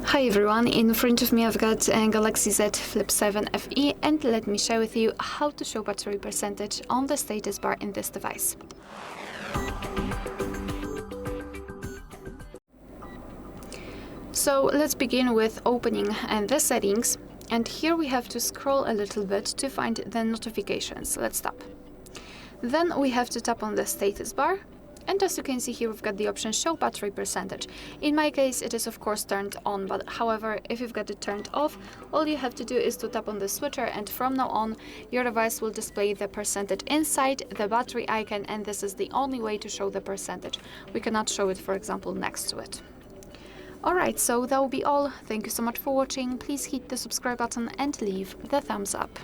Hi everyone, in front of me I've got a Galaxy Z Flip 7 FE, and let me share with you how to show battery percentage on the status bar in this device. So let's begin with opening the settings, and here we have to scroll a little bit to find the notifications. Let's tap. Then we have to tap on the status bar. And as you can see here, we've got the option show battery percentage. In my case, it is of course turned on, but however, if you've got it turned off, all you have to do is to tap on the switcher, and from now on, your device will display the percentage inside the battery icon, and this is the only way to show the percentage. We cannot show it, for example, next to it. Alright, so that will be all. Thank you so much for watching. Please hit the subscribe button and leave the thumbs up.